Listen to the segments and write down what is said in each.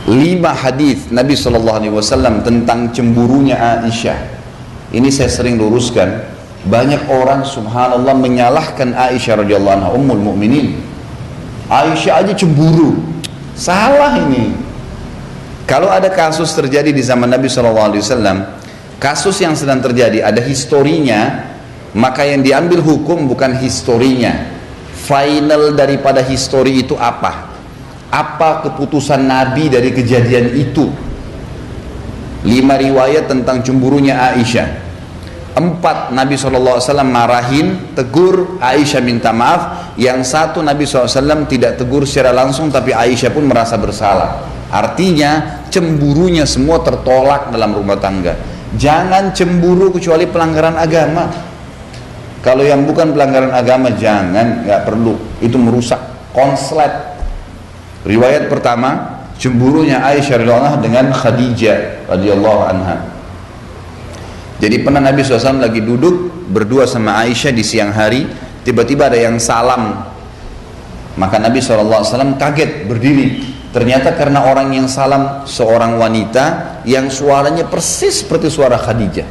5 hadis Nabi SAW tentang cemburunya Aisyah. Ini saya sering luruskan. Banyak orang subhanallah menyalahkan Aisyah radhiyallahu anha, ummul mukminin. Aisyah aja cemburu. Salah ini. Kalau ada kasus terjadi di zaman Nabi SAW, kasus yang sedang terjadi ada historinya, maka yang diambil hukum bukan historinya. Final daripada histori itu apa? Apa keputusan Nabi dari kejadian itu? 5 riwayat tentang cemburunya Aisyah. 4 Nabi SAW marahin, tegur, Aisyah minta maaf. Yang 1 Nabi SAW tidak tegur secara langsung, tapi Aisyah pun merasa bersalah. Artinya cemburunya semua tertolak dalam rumah tangga. Jangan cemburu kecuali pelanggaran agama. Kalau yang bukan pelanggaran agama jangan, nggak perlu. Itu merusak konslet. Riwayat pertama, cemburunya Aisyah radhiyallahu anha dengan Khadijah radhiyallahu anha. Jadi pernah Nabi SAW lagi duduk berdua sama Aisyah di siang hari, tiba-tiba ada yang salam. Maka Nabi SAW kaget berdiri. Ternyata karena orang yang salam seorang wanita yang suaranya persis seperti suara Khadijah.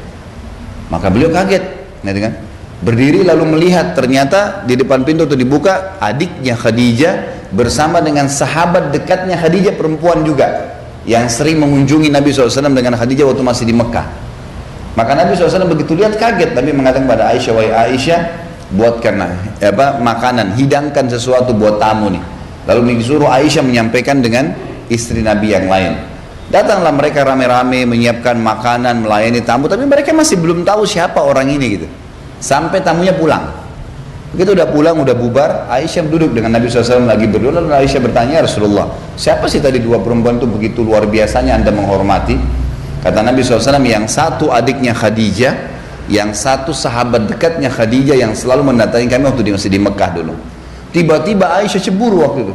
Maka beliau kaget, kan? Berdiri lalu melihat, ternyata di depan pintu itu dibuka, adiknya Khadijah bersama dengan sahabat dekatnya Khadijah, perempuan juga, yang sering mengunjungi Nabi SAW dengan Khadijah waktu masih di Mekah. Maka Nabi SAW begitu lihat kaget, Nabi mengatakan kepada Aisyah, wahai Aisyah, buatkan makanan, hidangkan sesuatu buat tamu nih. Lalu disuruh Aisyah menyampaikan dengan istri Nabi yang lain. Datanglah mereka rame-rame menyiapkan makanan, melayani tamu, tapi mereka masih belum tahu siapa orang ini gitu. Sampai tamunya pulang. Begitu udah pulang, udah bubar, Aisyah duduk dengan Nabi SAW lagi berdua. Lalu Aisyah bertanya, Rasulullah, siapa sih tadi 2 perempuan itu begitu luar biasanya Anda menghormati? Kata Nabi SAW, yang satu adiknya Khadijah, yang satu sahabat dekatnya Khadijah yang selalu mendatangi kami waktu masih di Mekah dulu. Tiba-tiba Aisyah cemburu waktu itu.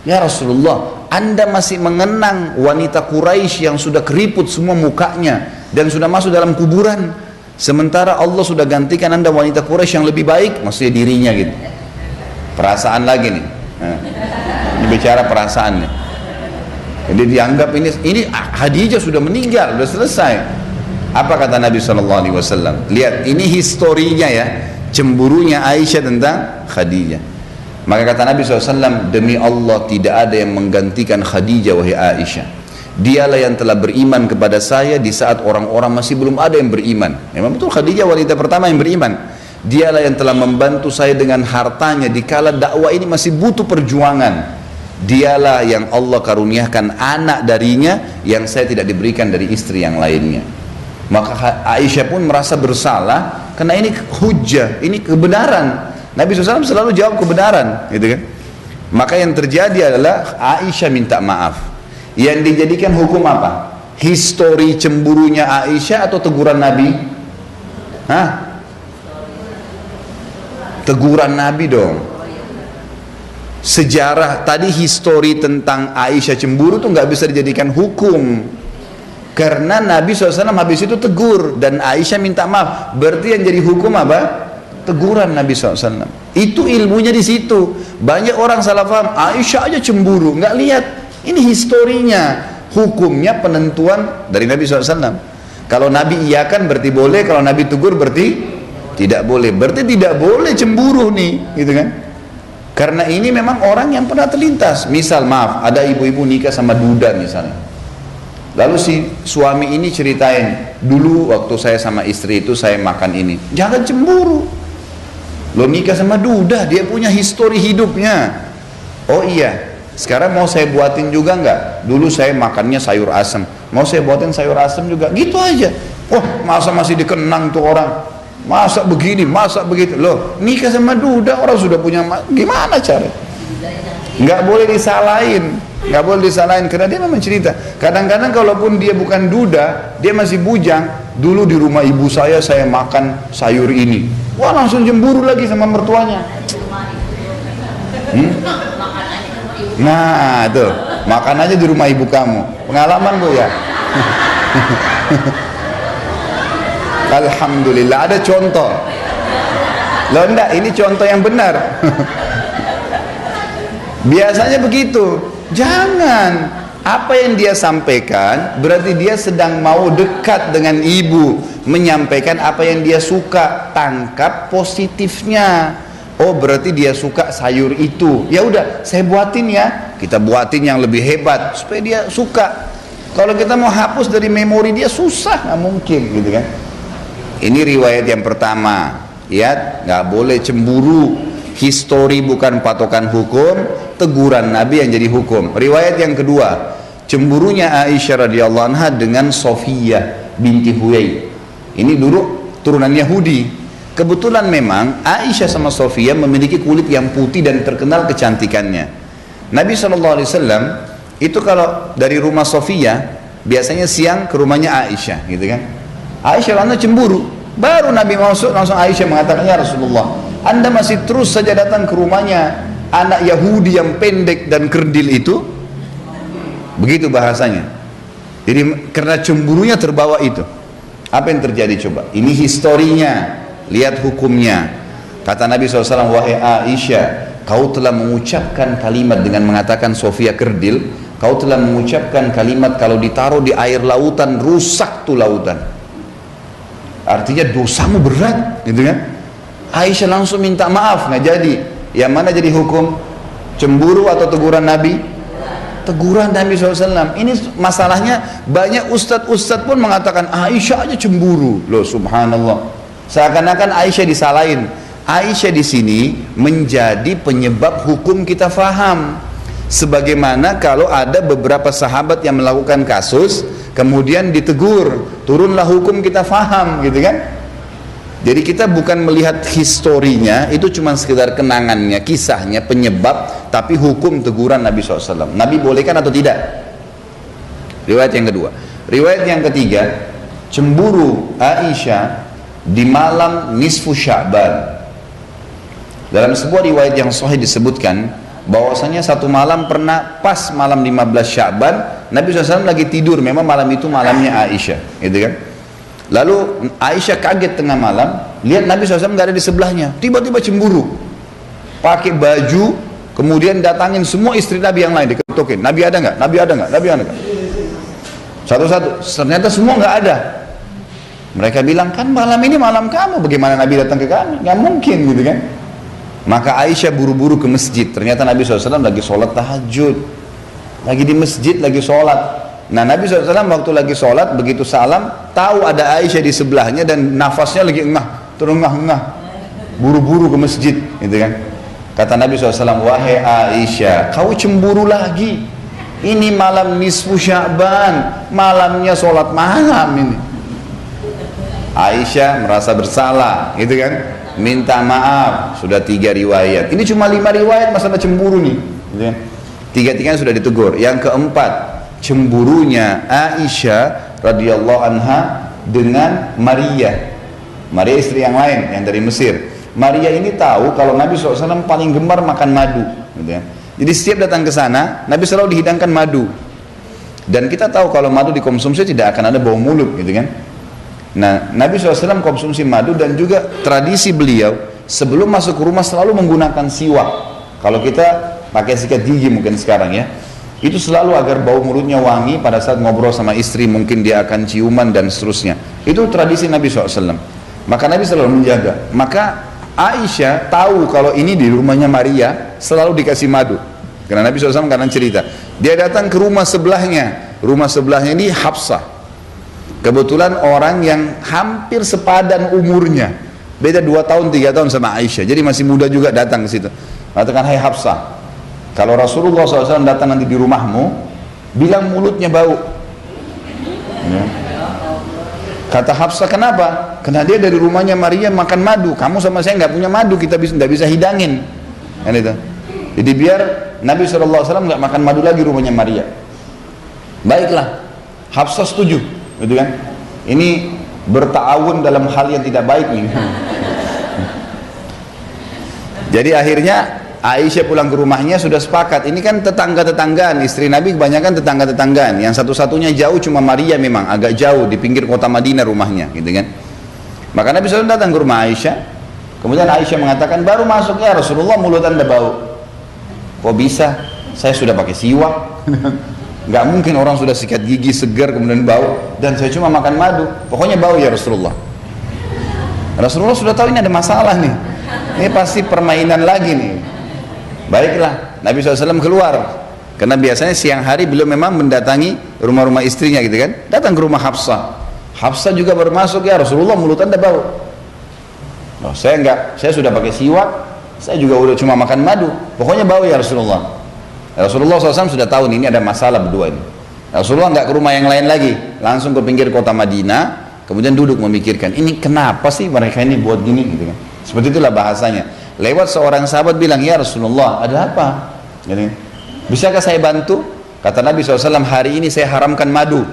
Ya Rasulullah, Anda masih mengenang wanita Quraisy yang sudah keriput semua mukanya dan sudah masuk dalam kuburan. Sementara Allah sudah gantikan Anda wanita Quraisy yang lebih baik, maksudnya dirinya gitu. Perasaan lagi nih. Ini bicara perasaan nih. Jadi dianggap ini Khadijah sudah meninggal, sudah selesai. Apa kata Nabi SAW? Lihat, ini historinya ya, cemburunya Aisyah tentang Khadijah. Maka kata Nabi SAW, demi Allah tidak ada yang menggantikan Khadijah wahai Aisyah. Dialah yang telah beriman kepada saya di saat orang-orang masih belum ada yang beriman. Memang betul Khadijah wanita pertama yang beriman. Dialah yang telah membantu saya dengan hartanya dikala dakwah ini masih butuh perjuangan. Dialah yang Allah karuniakan anak darinya yang saya tidak diberikan dari istri yang lainnya. Maka Aisyah pun merasa bersalah karena ini hujjah, ini kebenaran. Nabi SAW selalu jawab kebenaran, gitu kan? Maka yang terjadi adalah Aisyah minta maaf. Yang dijadikan hukum apa? Histori cemburunya Aisyah atau teguran Nabi? Hah? Teguran Nabi dong. Sejarah tadi, histori tentang Aisyah cemburu tuh nggak bisa dijadikan hukum. Karena Nabi SAW habis itu tegur dan Aisyah minta maaf. Berarti yang jadi hukum apa? Teguran Nabi SAW. Itu ilmunya di situ. Banyak orang salah paham, Aisyah aja cemburu, nggak lihat. Ini historinya, hukumnya penentuan dari Nabi SAW. Kalau Nabi iyakan berarti boleh, kalau Nabi tegur berarti tidak boleh. Berarti tidak boleh cemburu nih, gitu kan? Karena ini memang orang yang pernah terlintas. Misal maaf, ada ibu-ibu nikah sama duda misalnya. Lalu si suami ini ceritain, dulu waktu saya sama istri itu saya makan ini. Jangan cemburu. Lo nikah sama duda, dia punya histori hidupnya. Oh iya, sekarang mau saya buatin juga nggak? Dulu saya makannya sayur asem, mau saya buatin sayur asem juga, gitu aja. Wah, masa masih dikenang tuh orang, masa begini, masa begitu. Loh, nikah sama duda, orang sudah punya, gimana cara? Nggak boleh disalahin, nggak boleh disalahin karena dia memang cerita. Kadang-kadang kalaupun dia bukan duda, dia masih bujang. Dulu di rumah ibu saya makan sayur ini. Wah, langsung cemburu lagi sama mertuanya. Nah, tuh, makan aja di rumah ibu kamu. Pengalaman bu ya. Alhamdulillah ada contoh. Loh enggak, ini contoh yang benar. Biasanya begitu. Jangan. Apa yang dia sampaikan berarti dia sedang mau dekat dengan ibu, menyampaikan apa yang dia suka. Tangkap positifnya. Oh, berarti dia suka sayur itu. Ya udah, saya buatin ya. Kita buatin yang lebih hebat supaya dia suka. Kalau kita mau hapus dari memori dia susah, nggak mungkin, gitu kan? Ini riwayat yang pertama. Ya, nggak boleh cemburu. Histori bukan patokan hukum, teguran Nabi yang jadi hukum. Riwayat yang kedua, cemburunya Aisyah radhiyallahu anha dengan Sofiyah binti Huyai. Ini dulu turunan Yahudi. Kebetulan memang Aisyah sama Sofiyah memiliki kulit yang putih dan terkenal kecantikannya. Nabi SAW itu kalau dari rumah Sofiyah biasanya siang ke rumahnya Aisyah, gitu kan? Aisyah langsung cemburu. Baru Nabi masuk langsung Aisyah mengatakan, ya Rasulullah, Anda masih terus saja datang ke rumahnya anak Yahudi yang pendek dan kerdil itu. Begitu bahasanya. Jadi karena cemburunya terbawa itu. Apa yang terjadi coba? Ini historinya, lihat hukumnya. Kata Nabi SAW, wahai Aisyah, kau telah mengucapkan kalimat dengan mengatakan Sofia kerdil. Kau telah mengucapkan kalimat kalau ditaruh di air lautan rusak tuh lautan. Artinya dosamu berat, gitu kan? Aisyah langsung minta maaf, nggak jadi. Yang mana jadi hukum? Cemburu atau teguran Nabi? Teguran Nabi SAW. Ini masalahnya banyak ustadz-ustadz pun mengatakan Aisyah aja cemburu. Loh, subhanallah. Seakan-akan Aisyah disalahin. Aisyah di sini menjadi penyebab hukum kita faham. Sebagaimana kalau ada beberapa sahabat yang melakukan kasus, kemudian ditegur, turunlah hukum kita faham, gitu kan? Jadi kita bukan melihat historinya, itu cuma sekedar kenangannya, kisahnya, penyebab, tapi hukum teguran Nabi SAW. Nabi bolehkan atau tidak? Riwayat yang kedua. Riwayat yang ketiga, cemburu Aisyah di malam nisfu Sya'ban. Dalam sebuah riwayat yang sahih disebutkan bahwasanya satu malam pernah pas malam 15 Sya'ban, Nabi SAW lagi tidur, memang malam itu malamnya Aisyah, gitu kan? Lalu Aisyah kaget tengah malam, lihat Nabi SAW nggak ada di sebelahnya, tiba-tiba cemburu, pakai baju, kemudian datangin semua istri Nabi yang lain, diketukin, Nabi ada nggak? Nabi ada nggak? Nabi ada nggak? Satu-satu, ternyata semua nggak ada. Mereka bilang, kan malam ini malam kamu, bagaimana Nabi datang ke kami? Nggak mungkin, gitu kan? Maka Aisyah buru-buru ke masjid. Ternyata Nabi SAW lagi sholat tahajud, lagi di masjid, lagi sholat. Nah, Nabi SAW waktu lagi sholat, begitu salam, tahu ada Aisyah di sebelahnya dan nafasnya lagi engah, terengah-engah, buru-buru ke masjid, gitu kan? Kata Nabi SAW, wahai Aisyah, kau cemburu lagi? Ini malam nisfu Sya'ban, malamnya sholat malam ini. Aisyah merasa bersalah, gitu kan? Minta maaf. Sudah 3 riwayat, ini cuma 5 riwayat masalah cemburu nih, gitu kan? 3-tiganya sudah ditegur. Yang keempat, cemburunya Aisyah radhiyallahu anha dengan Maria istri yang lain yang dari Mesir. Maria ini tahu kalau Nabi SAW paling gemar makan madu, gitu kan? Jadi setiap datang ke sana Nabi selalu dihidangkan madu, dan kita tahu kalau madu dikonsumsi tidak akan ada bau mulut, gitu kan? Nah, Nabi SAW konsumsi madu, dan juga tradisi beliau sebelum masuk ke rumah selalu menggunakan siwak. Kalau kita pakai sikat gigi mungkin sekarang ya, itu selalu agar bau mulutnya wangi pada saat ngobrol sama istri, mungkin dia akan ciuman dan seterusnya. Itu tradisi Nabi SAW. Maka Nabi selalu menjaga. Maka Aisyah tahu kalau ini di rumahnya Maria selalu dikasih madu. Karena Nabi SAW kadang cerita, dia datang ke rumah sebelahnya. Rumah sebelahnya ini Hafsah. Kebetulan orang yang hampir sepadan umurnya, beda 2 tahun 3 tahun sama Aisyah, jadi masih muda juga datang ke situ. Katakan, hai Hafsah, kalau Rasulullah SAW datang nanti di rumahmu, bilang mulutnya bau. Ya. Kata Hafsah, kenapa? Karena dia dari rumahnya Maria makan madu, kamu sama saya nggak punya madu, kita nggak bisa hidangin. Kan itu. Jadi biar Nabi SAW nggak makan madu lagi rumahnya Maria. Baiklah, Hafsah setuju. Gitu kan? Ini bertawun dalam hal yang tidak baik nih. Jadi akhirnya Aisyah pulang ke rumahnya sudah sepakat. Ini kan tetangga-tetanggaan, istri Nabi kebanyakan tetangga-tetanggaan. Yang satu-satunya jauh cuma Maria, memang agak jauh di pinggir kota Madinah rumahnya, gitu kan? Maka Nabi SAW datang ke rumah Aisyah. Kemudian Aisyah mengatakan, baru masuk ya Rasulullah mulut anda bau. Kok bisa? Saya sudah pakai siwak. Nggak mungkin orang sudah sikat gigi segar kemudian bau, dan saya cuma makan madu, pokoknya bau ya Rasulullah. Rasulullah sudah tahu ini ada masalah nih, ini pasti permainan lagi nih. Baiklah, Nabi SAW keluar, karena biasanya siang hari beliau memang mendatangi rumah-rumah istrinya gitu kan, datang ke rumah Hafsah. Hafsah juga baru masuk, ya Rasulullah mulut anda bau. Oh, saya enggak, saya sudah pakai siwak, saya juga udah cuma makan madu, pokoknya bau ya Rasulullah. Rasulullah SAW sudah tahu nih, ini ada masalah berdua ini. Rasulullah nggak ke rumah yang lain lagi, langsung ke pinggir kota Madinah, kemudian duduk memikirkan, ini kenapa sih mereka ini buat gini gitu kan. Seperti itulah bahasanya. Lewat seorang sahabat bilang, ya Rasulullah ada apa? Gitu. Bisakah saya bantu? Kata Nabi SAW, hari ini saya haramkan madu,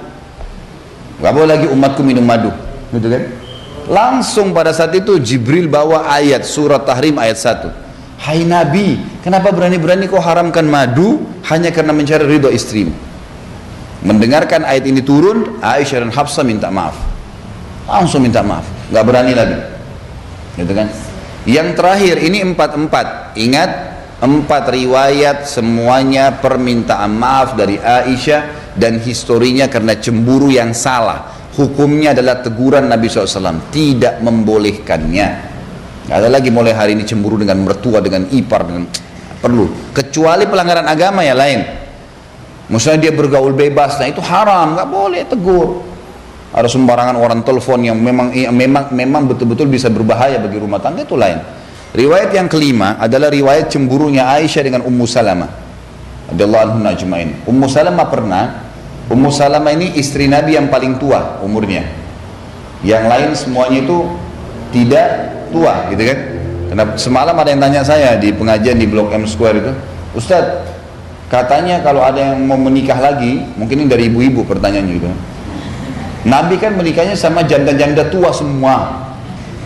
nggak boleh lagi umatku minum madu, gitu kan. Langsung pada saat itu Jibril bawa ayat surat Tahrim ayat 1. Hai Nabi, kenapa berani-berani kau haramkan madu hanya karena mencari ridho istrimu? Mendengarkan ayat ini turun, Aisyah dan Hafsah minta maaf, langsung minta maaf, nggak berani lagi, gitu kan. Yang terakhir ini 4 ingat, 4 riwayat semuanya permintaan maaf dari Aisyah, dan historinya karena cemburu yang salah. Hukumnya adalah teguran Nabi SAW, tidak membolehkannya. Nggak ada lagi mulai hari ini cemburu dengan mertua, dengan ipar, dengan perlu. Kecuali pelanggaran agama ya lain. Misalnya dia bergaul bebas, nah itu haram, nggak boleh tegur. Ada sembarangan orang telepon yang memang betul-betul bisa berbahaya bagi rumah tangga, itu lain. Riwayat yang kelima adalah riwayat cemburunya Aisyah dengan Ummu Salamah radhiyallahu anha ajmain. Ummu Salamah ini istri Nabi yang paling tua umurnya. Yang lain semuanya itu tidak tua, gitu kan. Karena semalam ada yang tanya saya di pengajian di Blok M Square itu, Ustadz, katanya kalau ada yang mau menikah lagi, mungkin ini dari ibu-ibu pertanyaannya gitu. Nabi kan menikahnya sama janda-janda tua semua.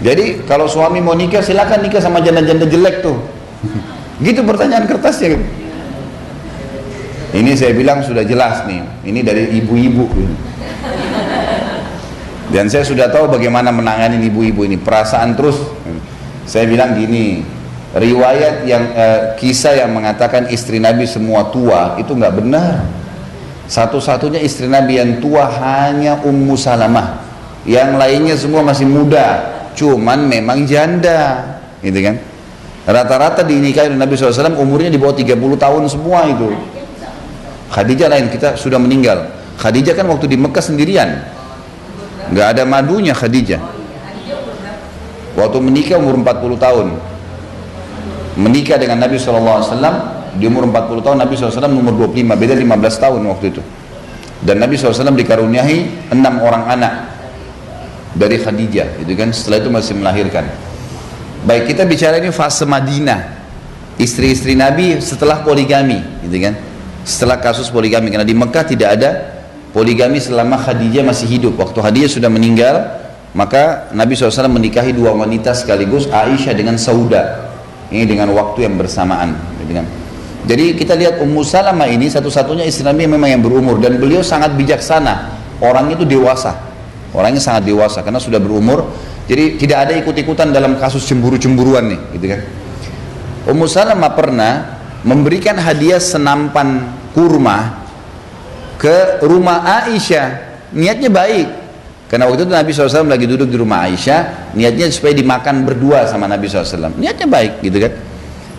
Jadi kalau suami mau nikah, silakan nikah sama janda-janda jelek tuh. Gitu pertanyaan kertasnya gitu. Ini saya bilang sudah jelas nih, ini dari ibu-ibu gitu. Dan saya sudah tahu bagaimana menangani ibu-ibu ini, perasaan terus. Saya bilang gini, riwayat yang kisah yang mengatakan istri Nabi semua tua itu nggak benar. Satu-satunya istri Nabi yang tua hanya Ummu Salamah, yang lainnya semua masih muda, cuman memang janda, gitu kan. Rata-rata dinikahi oleh Nabi SAW umurnya di bawah 30 tahun semua itu. Khadijah lain, kita sudah meninggal. Khadijah kan waktu di Mekah sendirian, nggak ada madunya Khadijah. Waktu menikah umur 40 tahun, menikah dengan Nabi SAW di umur 40 tahun, Nabi SAW umur 25, beda 15 tahun waktu itu. Dan Nabi SAW dikaruniai 6 orang anak dari Khadijah, gitu kan. Setelah itu masih melahirkan. Baik, kita bicara ini fase Madinah, istri-istri Nabi setelah poligami, gitu kan. Setelah kasus poligami, karena di Mekah tidak ada poligami selama Khadijah masih hidup. Waktu Khadijah sudah meninggal, maka Nabi SAW menikahi 2 wanita sekaligus, Aisyah dengan Sauda. Ini dengan waktu yang bersamaan, gitu kan. Jadi kita lihat Ummu Salamah ini satu-satunya istri Nabi memang yang berumur, dan beliau sangat bijaksana. Orangnya itu dewasa, orangnya sangat dewasa karena sudah berumur. Jadi tidak ada ikut-ikutan dalam kasus cemburu-cemburuan nih, gitu kan. Ummu Salamah pernah memberikan hadiah senampan kurma ke rumah Aisyah, niatnya baik. Karena waktu itu Nabi SAW lagi duduk di rumah Aisyah, niatnya supaya dimakan berdua sama Nabi SAW. Niatnya baik, gitu kan.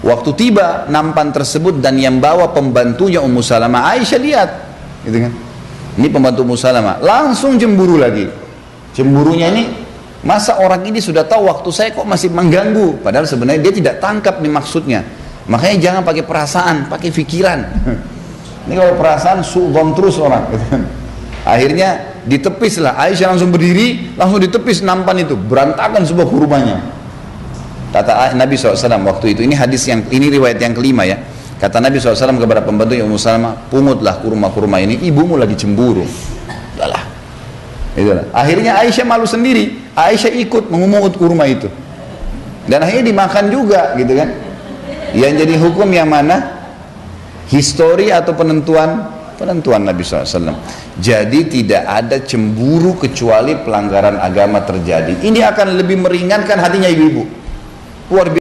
Waktu tiba nampan tersebut dan yang bawa pembantunya Ummu Salamah, Aisyah lihat, gitu kan. Ini pembantu Ummu Salamah, langsung cemburu lagi. Cemburunya ini, masa orang ini sudah tahu waktu saya kok masih mengganggu, padahal sebenarnya dia tidak tangkap nih maksudnya. Makanya jangan pakai perasaan, pakai pikiran. Ini kalau perasaan suudzon terus orang, gitu kan. Akhirnya ditepis lah, Aisyah langsung berdiri, langsung ditepis nampan itu, berantakan sebuah kurmanya. Kata Nabi SAW waktu itu, ini hadis yang, ini riwayat yang kelima ya. Kata Nabi SAW kepada pembantu Ummu Salamah, pungutlah kurma-kurma ini, ibumu lagi cemburu. Udahlah. Itulah. Akhirnya Aisyah malu sendiri, Aisyah ikut mengumungut kurma itu. Dan akhirnya dimakan juga, gitu kan. Yang jadi hukum yang mana? Histori atau penentuan Nabi SAW. Jadi tidak ada cemburu kecuali pelanggaran agama terjadi. Ini akan lebih meringankan hatinya ibu-ibu. Luar biasa.